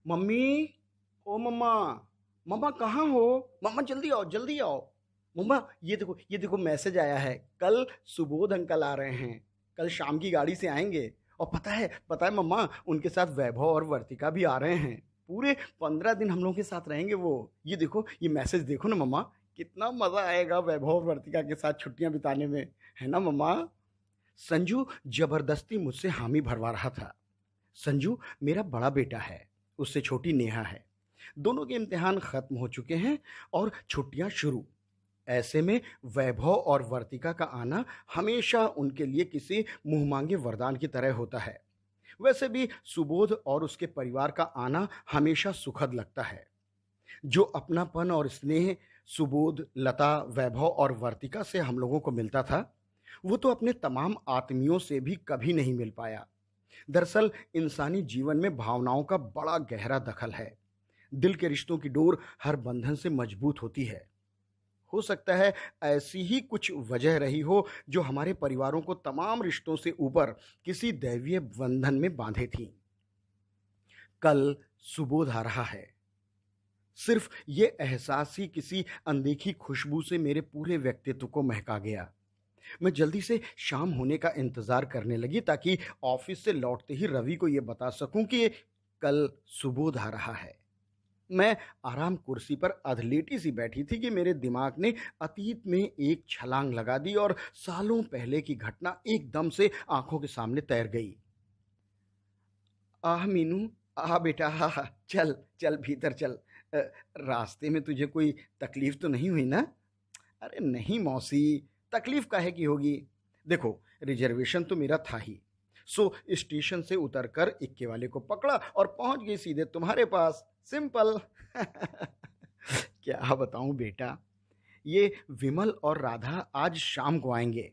Mummy, ओ मम्मा, मम्मा कहाँ हो? मम्मा जल्दी आओ, जल्दी आओ। मम्मा ये देखो मैसेज आया है। कल सुबोध अंकल आ रहे हैं। कल शाम की गाड़ी से आएँगे और पता है मम्मा उनके साथ वैभव और वर्तिका भी आ रहे हैं। पूरे 15 दिन हम लोगों के साथ रहेंगे वो। ये देखो, ये मैसेज देखो ना मम्मा, कितना मज़ा आएगा वैभव और वर्तिका के साथ छुट्टियाँ बिताने में। है ना मम्मा? संजू जबरदस्ती मुझसे हामी भरवा रहा था। संजू मेरा बड़ा बेटा है, उससे छोटी नेहा है। दोनों के इम्तिहान खत्म हो चुके हैं और छुट्टियां शुरू। ऐसे में वैभव और वर्तिका का आना हमेशा उनके लिए किसी मुंह मांगे वरदान की तरह होता है। वैसे भी सुबोध और उसके परिवार का आना हमेशा सुखद लगता है। जो अपनापन और स्नेह सुबोध, लता, वैभव और वर्तिका से हम लोगों को मिलता था, वो तो अपने तमाम आत्मियों से भी कभी नहीं मिल पाया। दरअसल इंसानी जीवन में भावनाओं का बड़ा गहरा दखल है। दिल के रिश्तों की डोर हर बंधन से मजबूत होती है। हो सकता है ऐसी ही कुछ वजह रही हो जो हमारे परिवारों को तमाम रिश्तों से ऊपर किसी दैवीय बंधन में बांधे थी। कल सुबोध आ रहा है। सिर्फ ये एहसास ही किसी अनदेखी खुशबू से मेरे पूरे व्यक्तित्व को महका गया। मैं जल्दी से शाम होने का इंतजार करने लगी ताकि ऑफिस से लौटते ही रवि को यह बता सकूं कि कल सुबोध आ रहा है। मैं आराम कुर्सी पर अधलेटी सी बैठी थी कि मेरे दिमाग ने अतीत में एक छलांग लगा दी और सालों पहले की घटना एकदम से आंखों के सामने तैर गई। आह मीनू, आह बेटा, आह, चल चल भीतर चल। अ, रास्ते में तुझे कोई तकलीफ तो नहीं हुई ना? अरे नहीं मौसी, तकलीफ काहे की होगी। देखो, रिजर्वेशन तो मेरा था ही। सो स्टेशन से उतरकर इक्के वाले को पकड़ा और पहुंच गई सीधे तुम्हारे पास। सिंपल। क्या बताऊं बेटा, ये विमल और राधा आज शाम को आएंगे,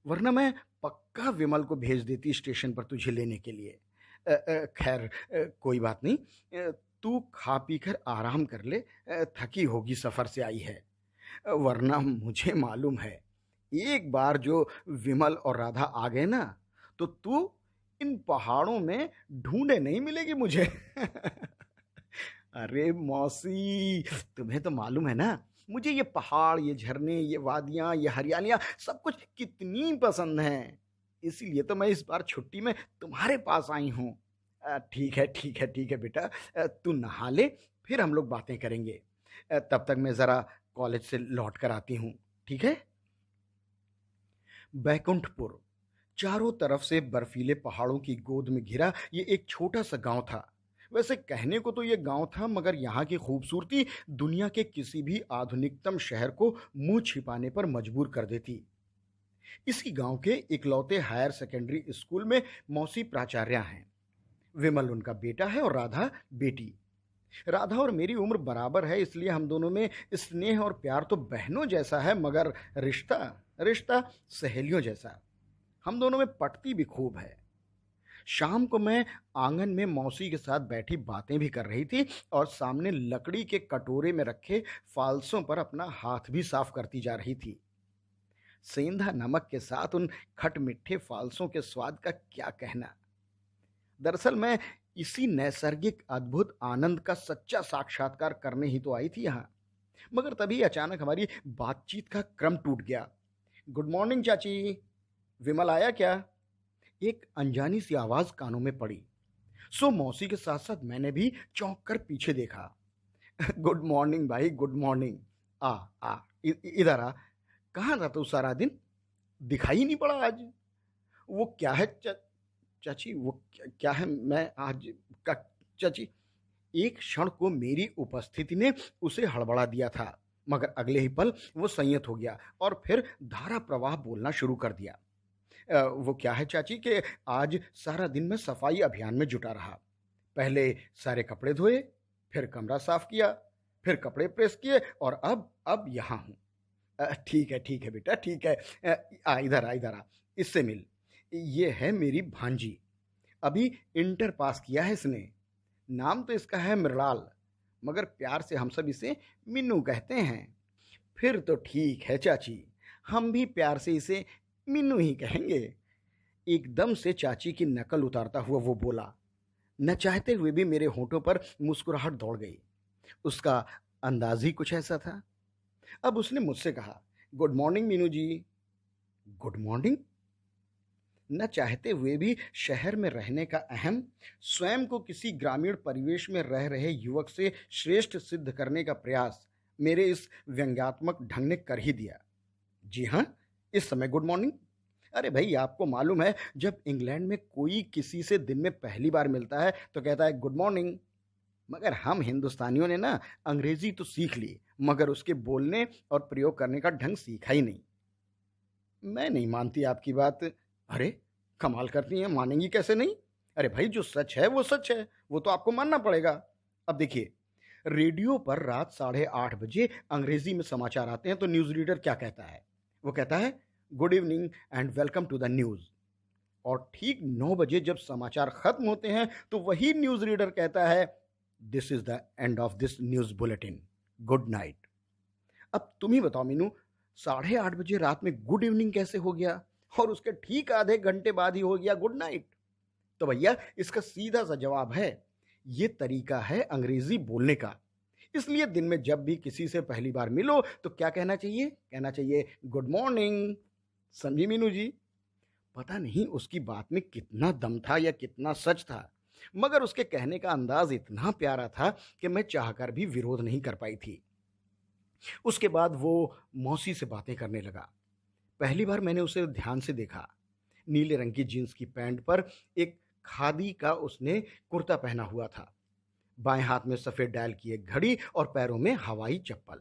वरना मैं पक्का विमल को भेज देती स्टेशन पर तुझे लेने के लिए। खैर, कोई बात नहीं। तू खा पी कर आराम कर ले। थकी होगी, सफर से आई है। वरना मुझे मालूम है, एक बार जो विमल और राधा आ गए ना, तो तू इन पहाड़ों में ढूंढे नहीं मिलेगी मुझे। अरे मौसी, तुम्हें तो मालूम है ना, मुझे ये पहाड़, ये झरने, ये वादियां, ये हरियालियां सब कुछ कितनी पसंद हैं। इसीलिए तो मैं इस बार छुट्टी में तुम्हारे पास आई हूँ। ठीक है, ठीक है, ठीक है बेटा। तू नहा ले, फिर हम लोग बातें करेंगे। तब तक मैं ज़रा कॉलेज से लौट कर आती हूँ। ठीक है? बैकुंठपुर चारों तरफ से बर्फीले पहाड़ों की गोद में घिरा ये एक छोटा सा गांव था। वैसे कहने को तो ये गांव था, मगर यहाँ की खूबसूरती दुनिया के किसी भी आधुनिकतम शहर को मुंह छिपाने पर मजबूर कर देती। इसी गांव के इकलौते हायर सेकेंडरी स्कूल में मौसी प्राचार्य हैं। विमल उनका बेटा है और राधा बेटी। राधा और मेरी उम्र बराबर है, इसलिए हम दोनों में स्नेह और प्यार तो बहनों जैसा है, मगर रिश्ता रिश्ता सहेलियों जैसा। हम दोनों में पटती भी खूब है। शाम को मैं आंगन में मौसी के साथ बैठी बातें भी कर रही थी और सामने लकड़ी के कटोरे में रखे फालसों पर अपना हाथ भी साफ करती जा रही थी। सेंधा नमक के साथ उन खटमिठे फालसों के स्वाद का क्या कहना। दरअसल मैं इसी नैसर्गिक अद्भुत आनंद का सच्चा साक्षात्कार करने ही तो आई थी यहाँ। मगर तभी अचानक हमारी बातचीत का क्रम टूट गया। गुड मॉर्निंग चाची, विमल आया क्या? एक अनजानी सी आवाज कानों में पड़ी। सो मौसी के साथ साथ मैंने भी चौंक कर पीछे देखा। गुड मॉर्निंग भाई, गुड मॉर्निंग। आ आ इधर आ। कहाँ था तू सारा दिन? दिखाई ही नहीं पड़ा आज। वो क्या है चाची, वो क्या है? मैं आज का चाची, एक क्षण को मेरी उपस्थिति ने उसे हड़बड़ा दिया था, मगर अगले ही पल वो संयत हो गया और फिर धारा प्रवाह बोलना शुरू कर दिया। वो क्या है चाची कि आज सारा दिन मैं सफाई अभियान में जुटा रहा। पहले सारे कपड़े धोए, फिर कमरा साफ किया, फिर कपड़े प्रेस किए और अब यहाँ हूँ। ठीक है बेटा, ठीक है। इधर आ, इधर आ, इससे मिल। ये है मेरी भांजी। अभी इंटर पास किया है इसने। नाम तो इसका है मृणाल, मगर प्यार से हम सब इसे मिन्नू कहते हैं। फिर तो ठीक है चाची, हम भी प्यार से इसे मिन्नू ही कहेंगे। एकदम से चाची की नकल उतारता हुआ वो बोला। न चाहते हुए भी मेरे होठों पर मुस्कुराहट दौड़ गई। उसका अंदाज ही कुछ ऐसा था। अब उसने मुझसे कहा, good morning Meenu ji. Good morning. न चाहते हुए भी शहर में रहने का अहम, स्वयं को किसी ग्रामीण परिवेश में रह रहे युवक से श्रेष्ठ सिद्ध करने का प्रयास मेरे इस व्यंग्यात्मक ढंग ने कर ही दिया। जी हाँ, इस समय गुड मॉर्निंग। अरे भाई, आपको मालूम है, जब इंग्लैंड में कोई किसी से दिन में पहली बार मिलता है तो कहता है गुड मॉर्निंग। मगर हम हिंदुस्तानियों ने ना अंग्रेजी तो सीख ली, मगर उसके बोलने और प्रयोग करने का ढंग सीखा ही नहीं। मैं नहीं मानती आपकी बात। अरे, कमाल करती हैं, मानेंगी कैसे नहीं? अरे भाई, जो सच है वो सच है, वो तो आपको मानना पड़ेगा। अब देखिए, रेडियो पर रात 8:30 बजे अंग्रेजी में समाचार आते हैं तो न्यूज़ रीडर क्या कहता है? वो कहता है, good evening and welcome to the news. और ठीक 9 बजे जब समाचार खत्म होते हैं तो वही न्यूज़ रीडर कहता है, this is the end of this news bulletin, good night. अब तुम ही बताओ मीनू, 8:30 बजे रात में गुड इवनिंग कैसे हो गया और उसके ठीक आधे घंटे बाद ही हो गया गुड नाइट? तो भैया, इसका सीधा सा जवाब है, ये तरीका है अंग्रेजी बोलने का। इसलिए दिन में जब भी किसी से पहली बार मिलो तो क्या कहना चाहिए? कहना चाहिए गुड मॉर्निंग। समझी मीनू जी? पता नहीं उसकी बात में कितना दम था या कितना सच था, मगर उसके कहने का अंदाज इतना प्यारा था कि मैं चाहकर भी विरोध नहीं कर पाई थी। उसके बाद वो मौसी से बातें करने लगा। पहली बार मैंने उसे ध्यान से देखा। नीले रंग की जीन्स की पैंट पर एक खादी का उसने कुर्ता पहना हुआ था। बाएं हाथ में सफेद डायल की एक घड़ी और पैरों में हवाई चप्पल।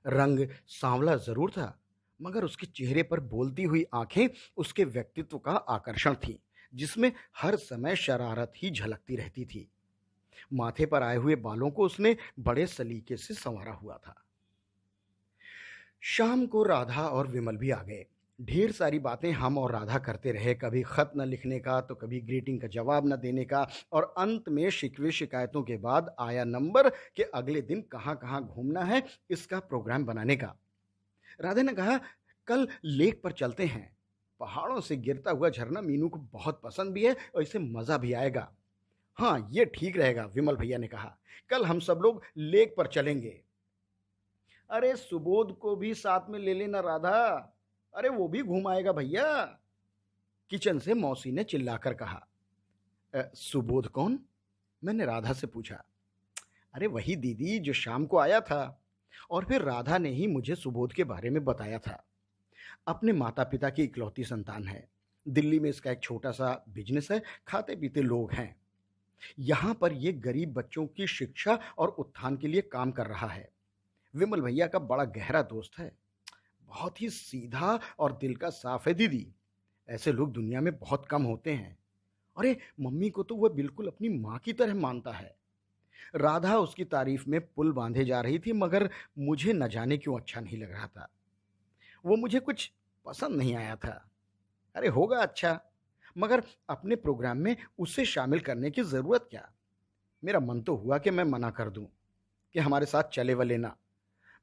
रंग सांवला जरूर था, मगर उसके चेहरे पर बोलती हुई आंखें उसके व्यक्तित्व का आकर्षण थी, जिसमें हर समय शरारत ही झलकती रहती थी। माथे पर आए हुए बालों को उसने बड़े सलीके से संवारा हुआ था। शाम को राधा और विमल भी आ गए। ढेर सारी बातें हम और राधा करते रहे, कभी खत न लिखने का तो कभी ग्रीटिंग का जवाब न देने का, और अंत में शिकवे शिकायतों के बाद आया नंबर कि अगले दिन कहाँ कहाँ घूमना है, इसका प्रोग्राम बनाने का। राधा ने कहा, कल लेक पर चलते हैं। पहाड़ों से गिरता हुआ झरना मीनू को बहुत पसंद भी है और इसे मजा भी आएगा। हाँ, ये ठीक रहेगा, विमल भैया ने कहा। कल हम सब लोग लेक पर चलेंगे। अरे, सुबोध को भी साथ में ले लेना राधा। अरे, वो भी घूम आएगा भैया, किचन से मौसी ने चिल्लाकर कहा। सुबोध कौन? मैंने राधा से पूछा। अरे, वही दीदी जो शाम को आया था। और फिर राधा ने ही मुझे सुबोध के बारे में बताया था। अपने माता पिता की इकलौती संतान है। दिल्ली में इसका एक छोटा सा बिजनेस है, खाते पीते लोग हैं। यहाँ पर ये गरीब बच्चों की शिक्षा और उत्थान के लिए काम कर रहा है। विमल भैया का बड़ा गहरा दोस्त है। बहुत ही सीधा और दिल का साफ है दीदी। ऐसे लोग दुनिया में बहुत कम होते हैं। अरे, मम्मी को तो वह बिल्कुल अपनी माँ की तरह मानता है। राधा उसकी तारीफ में पुल बांधे जा रही थी, मगर मुझे न जाने क्यों अच्छा नहीं लग रहा था। वो मुझे कुछ पसंद नहीं आया था। अरे, होगा अच्छा, मगर अपने प्रोग्राम में उसे शामिल करने की जरूरत क्या? मेरा मन तो हुआ कि मैं मना कर दूं कि हमारे साथ चले वले ना,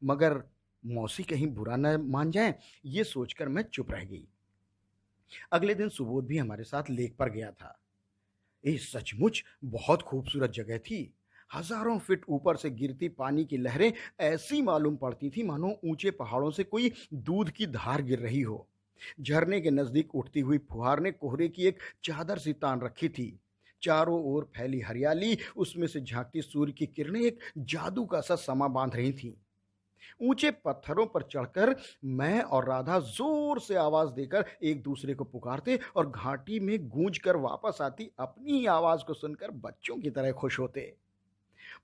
मगर मौसी कहीं बुरा न मान जाए, ये सोचकर मैं चुप रह गई। अगले दिन सुबोध भी हमारे साथ लेक पर गया था। ये सचमुच बहुत खूबसूरत जगह थी। हजारों फीट ऊपर से गिरती पानी की लहरें ऐसी मालूम पड़ती थी मानो ऊंचे पहाड़ों से कोई दूध की धार गिर रही हो। झरने के नजदीक उठती हुई फुहार ने कोहरे की एक चादर सी तान रखी थी। चारों ओर फैली हरियाली, उसमें से झांकती सूर्य की किरणें एक जादू का सा समा बांध रही थीं। ऊंचे पत्थरों पर चढ़कर मैं और राधा जोर से आवाज देकर एक दूसरे को पुकारते और घाटी में गूंज कर वापस आती अपनी ही आवाज को सुनकर बच्चों की तरह खुश होते।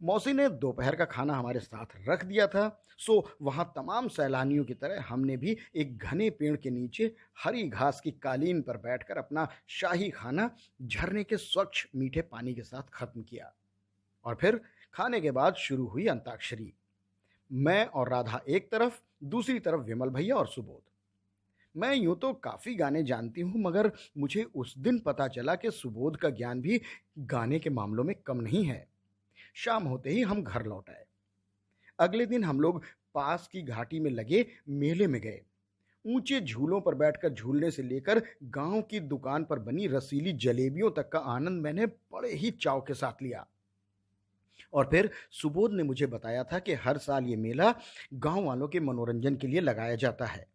मौसी ने दोपहर का खाना हमारे साथ रख दिया था, सो वहां तमाम सैलानियों की तरह हमने भी एक घने पेड़ के नीचे हरी घास की कालीन पर बैठकर अपना शाही खाना झरने के स्वच्छ मीठे पानी के साथ खत्म किया। और फिर खाने के बाद शुरू हुई अंताक्षरी। मैं और राधा एक तरफ, दूसरी तरफ विमल भैया और सुबोध। मैं यूं तो काफी गाने जानती हूं, मगर मुझे उस दिन पता चला कि सुबोध का ज्ञान भी गाने के मामलों में कम नहीं है। शाम होते ही हम घर लौट आए। अगले दिन हम लोग पास की घाटी में लगे मेले में गए। ऊंचे झूलों पर बैठकर झूलने से लेकर गांव की दुकान पर बनी रसीली जलेबियों तक का आनंद मैंने बड़े ही चाव के साथ लिया। और फिर सुबोध ने मुझे बताया था कि हर साल ये मेला गांव वालों के मनोरंजन के लिए लगाया जाता है।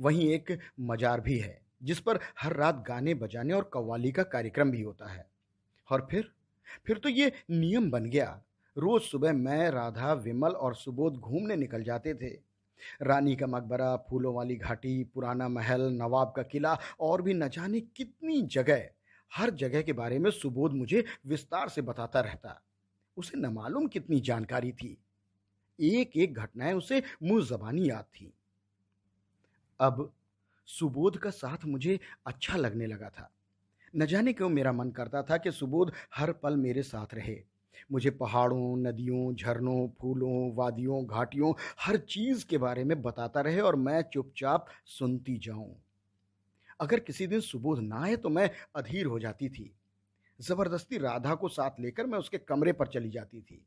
वहीं एक मजार भी है जिस पर हर रात गाने बजाने और कव्वाली का कार्यक्रम भी होता है। और फिर तो ये नियम बन गया। रोज सुबह मैं, राधा, विमल और सुबोध घूमने निकल जाते थे। रानी का मकबरा, फूलों वाली घाटी, पुराना महल, नवाब का किला और भी न जाने कितनी जगह। हर जगह के बारे में सुबोध मुझे विस्तार से बताता रहता। उसे न मालूम कितनी जानकारी थी। एक एक घटनाएं उसे मुंह जबानी याद थी। अब सुबोध का साथ मुझे अच्छा लगने लगा था। न जाने क्यों मेरा मन करता था कि सुबोध हर पल मेरे साथ रहे। मुझे पहाड़ों, नदियों, झरनों, फूलों, वादियों, घाटियों, हर चीज के बारे में बताता रहे और मैं चुपचाप सुनती जाऊं। अगर किसी दिन सुबोध ना आए तो मैं अधीर हो जाती थी। जबरदस्ती राधा को साथ लेकर मैं उसके कमरे पर चली जाती थी।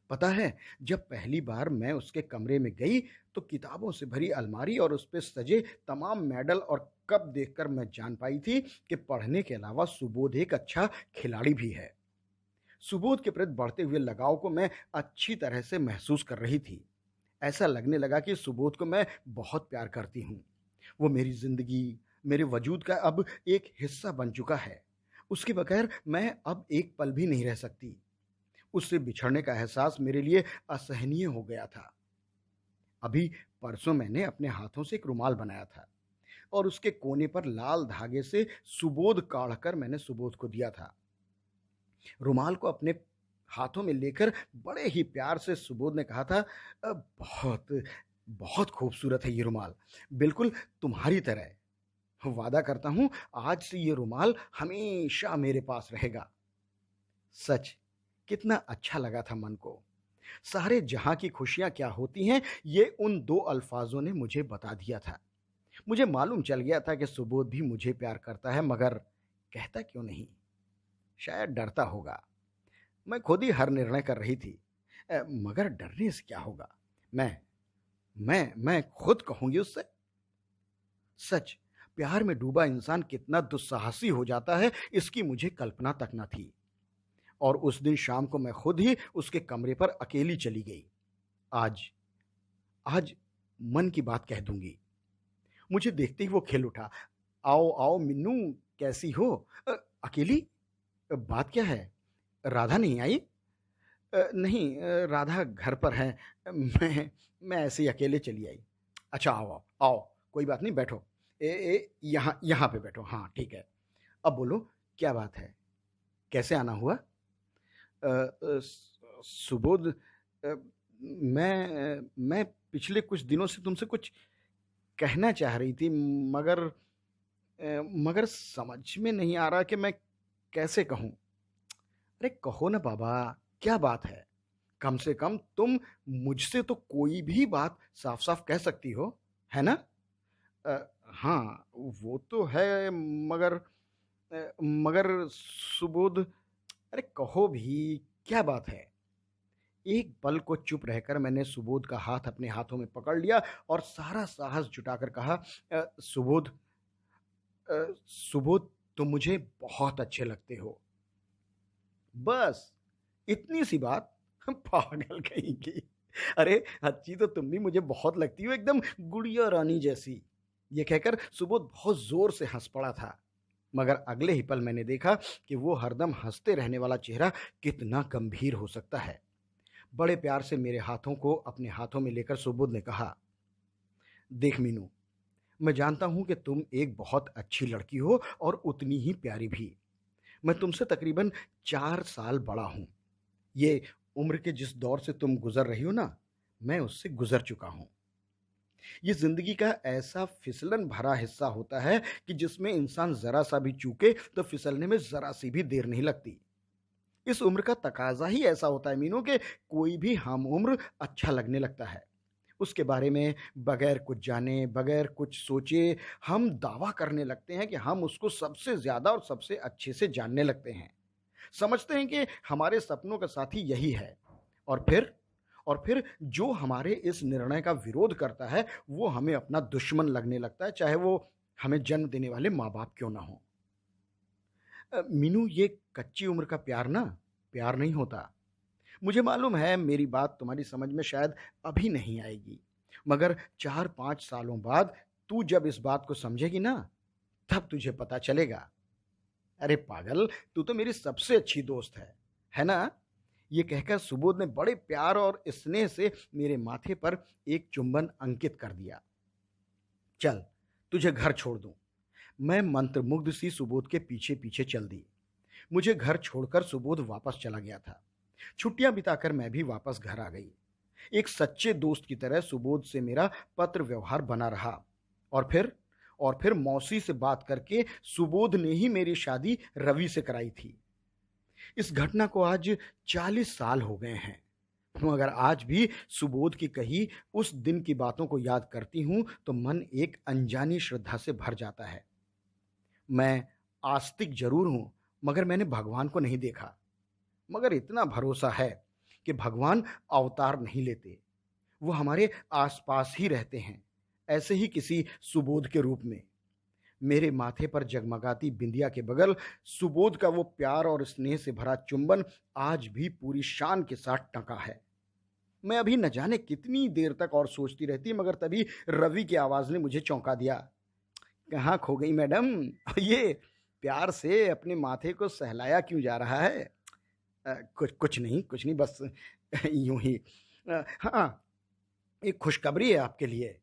पता है, जब पहली बार मैं उसके कमरे में गई तो किताबों से भरी अलमारी और उस पे सजे तमाम मेडल और कप देखकर मैं जान पाई थी कि पढ़ने के अलावा सुबोध एक अच्छा खिलाड़ी भी है। सुबोध के प्रति बढ़ते हुए लगाव को मैं अच्छी तरह से महसूस कर रही थी। ऐसा लगने लगा कि सुबोध को मैं बहुत प्यार करती हूँ। वो मेरी जिंदगी, मेरे वजूद का अब एक हिस्सा बन चुका है। उसके बगैर मैं अब एक पल भी नहीं रह सकती। उससे बिछड़ने का एहसास मेरे लिए असहनीय हो गया था। अभी परसों मैंने अपने हाथों से एक रुमाल बनाया था और उसके कोने पर लाल धागे से सुबोध काढ़कर मैंने सुबोध को दिया था। रुमाल को अपने हाथों में लेकर बड़े ही प्यार से सुबोध ने कहा था, बहुत बहुत खूबसूरत है ये रुमाल, बिल्कुल तुम्हारी तरह है। वादा करता हूं आज से ये रुमाल हमेशा मेरे पास रहेगा। सच, कितना अच्छा लगा था मन को। सारे जहां की खुशियां क्या होती हैं ये उन दो अल्फाजों ने मुझे बता दिया था। मुझे मालूम चल गया था कि सुबोध भी मुझे प्यार करता है, मगर कहता क्यों नहीं? शायद डरता होगा। मैं खुद ही हर निर्णय कर रही थी। मगर डरने से क्या होगा? मैं मैं खुद कहूंगी उससे। सच, प्यार में डूबा इंसान कितना दुस्साहसी हो जाता है इसकी मुझे कल्पना तक न थी। और उस दिन शाम को मैं खुद ही उसके कमरे पर अकेली चली गई। आज आज मन की बात कह दूंगी। मुझे देखते ही वो खिल उठा। आओ आओ मिन्नू, कैसी हो? अकेली? बात क्या है? राधा नहीं आई? नहीं, राधा घर पर है। मैं ऐसे ही अकेले चली आई। अच्छा, आओ आओ आओ, कोई बात नहीं, बैठो। यहाँ यहाँ पे बैठो। हाँ ठीक है। अब बोलो, क्या बात है? कैसे आना हुआ? सुबोध, मैं पिछले कुछ दिनों से तुमसे कुछ कहना चाह रही थी, मगर समझ में नहीं आ रहा कि मैं कैसे कहूं। अरे कहो ना बाबा, क्या बात है? कम से कम तुम मुझसे तो कोई भी बात साफ साफ कह सकती हो, है ना? अ, हाँ, वो तो है, मगर सुबोध, अरे कहो भी, क्या बात है? एक पल को चुप रहकर मैंने सुबोध का हाथ अपने हाथों में पकड़ लिया और सारा साहस जुटाकर कहा, सुबोध, सुबोध, तुम मुझे बहुत अच्छे लगते हो। बस इतनी सी बात। पागल कहीं की। अरे अच्छी तो तुम भी मुझे बहुत लगती हो, एकदम गुड़िया रानी जैसी। ये कहकर सुबोध बहुत जोर से हंस पड़ा था। मगर अगले ही पल मैंने देखा कि वो हरदम हंसते रहने वाला चेहरा कितना गंभीर हो सकता है। बड़े प्यार से मेरे हाथों को अपने हाथों में लेकर सुबोध ने कहा, देख मीनू, मैं जानता हूं कि तुम एक बहुत अच्छी लड़की हो और उतनी ही प्यारी भी। मैं तुमसे तकरीबन 4 साल बड़ा हूं। ये उम्र के जिस दौर से तुम गुजर रही हो ना, मैं उससे गुजर चुका हूं। ये जिंदगी का ऐसा फिसलन भरा हिस्सा होता है कि जिसमें इंसान जरा सा भी चूके तो फिसलने में जरा सी भी देर नहीं लगती। इस उम्र का तकाजा ही ऐसा होता है मीनू कि कोई भी हम उम्र अच्छा लगने लगता है। उसके बारे में बगैर कुछ जाने, बगैर कुछ सोचे हम दावा करने लगते हैं कि हम उसको सबसे ज्यादा और सबसे अच्छे से जानने लगते हैं। समझते हैं कि हमारे सपनों का साथी यही है। और और फिर जो हमारे इस निर्णय का विरोध करता है, वो हमें अपना दुश्मन लगने लगता है, चाहे वो हमें जन्म देने वाले माँ-बाप क्यों ना हों। मीनू, ये कच्ची उम्र का प्यार ना, प्यार नहीं होता। मुझे मालूम है मेरी बात तुम्हारी समझ में शायद अभी नहीं आएगी, मगर 4-5 सालों बाद तू जब इस बात को समझेगी ना, तब तुझे पता चलेगा। अरे पागल, तू तो मेरी सबसे अच्छी दोस्त है ना? ये कहकर सुबोध ने बड़े प्यार और स्नेह से मेरे माथे पर एक चुंबन अंकित कर दिया। चल, तुझे घर छोड़ दूं। मैं मंत्रमुग्ध सी सुबोध के पीछे पीछे चल दी। मुझे घर छोड़कर सुबोध वापस चला गया था। छुट्टियां बिताकर मैं भी वापस घर आ गई। एक सच्चे दोस्त की तरह सुबोध से मेरा पत्र व्यवहार बना रहा। और फिर और फिर मौसी से बात करके सुबोध ने ही मेरी शादी रवि से कराई थी। इस घटना को आज 40 साल हो गए हैं, मगर आज भी सुबोध की कही उस दिन की बातों को याद करती हूं तो मन एक अनजानी श्रद्धा से भर जाता है। मैं आस्तिक जरूर हूं, मगर मैंने भगवान को नहीं देखा। मगर इतना भरोसा है कि भगवान अवतार नहीं लेते, वो हमारे आसपास ही रहते हैं, ऐसे ही किसी सुबोध के रूप में। मेरे माथे पर जगमगाती बिंदिया के बगल सुबोध का वो प्यार और स्नेह से भरा चुंबन आज भी पूरी शान के साथ टंका है। मैं अभी न जाने कितनी देर तक और सोचती रहती, मगर तभी रवि की आवाज ने मुझे चौंका दिया। कहाँ खो गई मैडम? ये प्यार से अपने माथे को सहलाया क्यों जा रहा है? कुछ नहीं, बस यूं ही। हाँ, एक खुशखबरी है आपके लिए।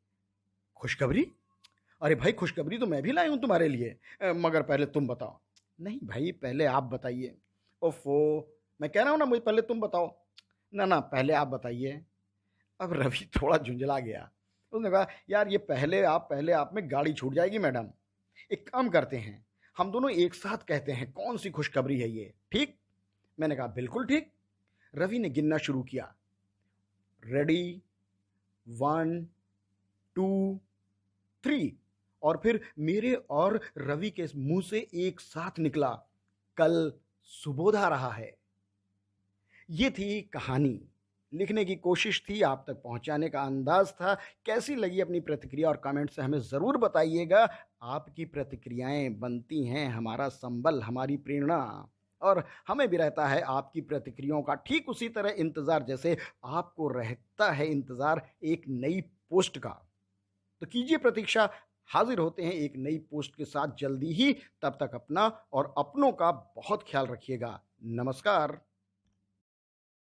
खुशखबरी? अरे भाई, खुशखबरी तो मैं भी लाई हूँ तुम्हारे लिए, मगर पहले तुम बताओ। नहीं भाई, पहले आप बताइए। ओफो, मैं कह रहा हूँ ना, मुझे पहले तुम बताओ। ना ना, पहले आप बताइए। अब रवि थोड़ा झुंझला गया। उसने कहा, यार ये पहले आप में गाड़ी छूट जाएगी मैडम। एक काम करते हैं, हम दोनों एक साथ कहते हैं कौन सी खुशखबरी है ये, ठीक? मैंने कहा बिल्कुल ठीक। रवि ने गिनना शुरू किया। रेडी, 1 2 3। और फिर मेरे और रवि के मुंह से एक साथ निकला, कल सुबोध आ रहा है। ये थी कहानी। लिखने की कोशिश थी, आप तक पहुंचाने का अंदाज था। कैसी लगी अपनी प्रतिक्रिया और कमेंट से हमें ज़रूर बताइएगा। आपकी प्रतिक्रियाएं बनती हैं हमारा संबल, हमारी प्रेरणा, और हमें भी रहता है आपकी प्रतिक्रियाओं का ठीक उसी तरह इंतज़ार जैसे आपको रहता है इंतज़ार एक नई पोस्ट का। तो कीजिए प्रतीक्षा। हाजिर होते हैं एक नई पोस्ट के साथ जल्दी ही। तब तक अपना और अपनों का बहुत ख्याल रखिएगा। नमस्कार।